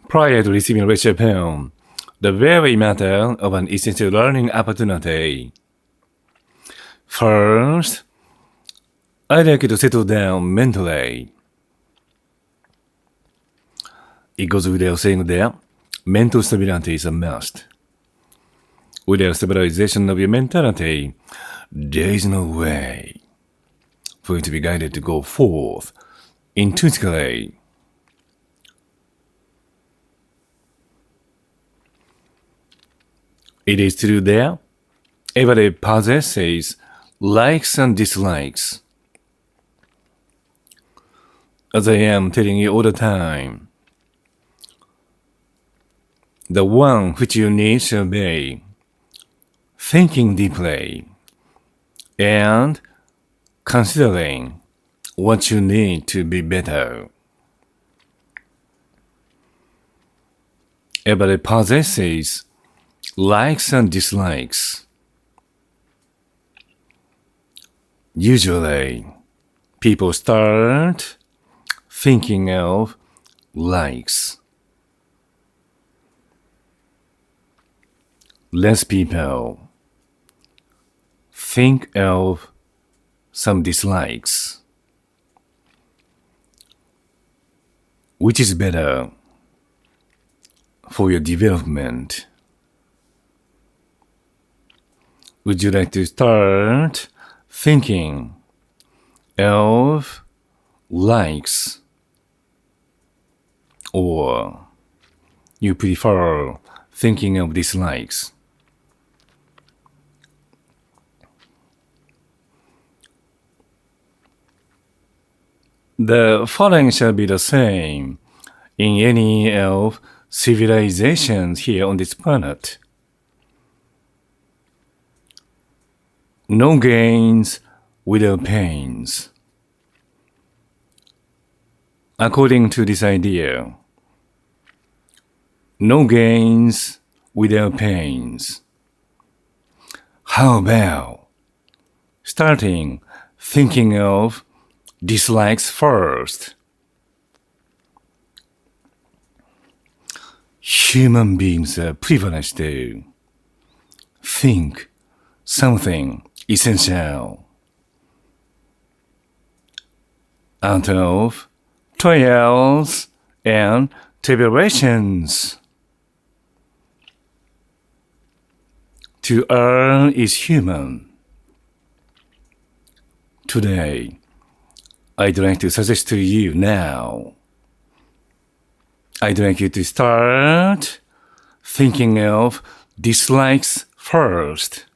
Prior to receiving lecture upon the very matter of an essential learning opportunity. First, I'd like you to settle down mentally. It goes without saying that mental stability is a must. Without stabilization of your mentality, there is no way for you to be guided to go forth intuitively. It is true that everybody possesses likes and dislikes. As I am telling you all the time, the one which you need shall be thinking deeply and considering what you need to be better. Everybody possesses likes and dislikes. Usually, people start thinking of likes. Less people think of some dislikes. Which is better for your development? Would you like to start thinking of likes, or you prefer thinking of dislikes? The following shall be the same in any of civilizations here on this planet. No gains without pains. According to this idea, no gains without pains. How about starting thinking of dislikes first? Human beings are privileged to think something essential out of trials and tribulations. To earn is human. Today, I'd like to suggest to you now, I'd like you to start thinking of dislikes first.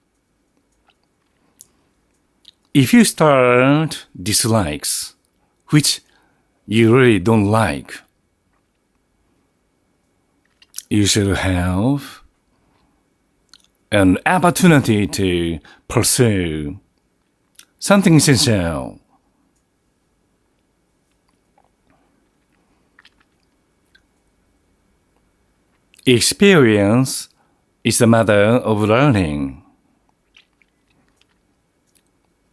If you start dislikes, which you really don't like, you should have an opportunity to pursue something essential. Experience is a matter of learning.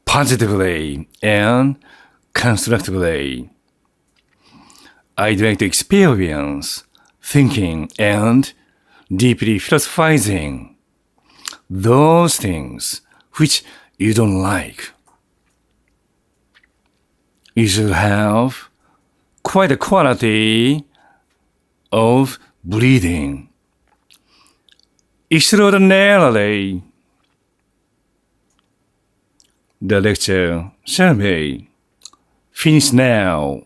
Positively and constructively. I'd like to experience thinking and deeply philosophizing those things which you don't like. You should have quite a quality of breathing. Extraordinarily, the lecture shall be finished now.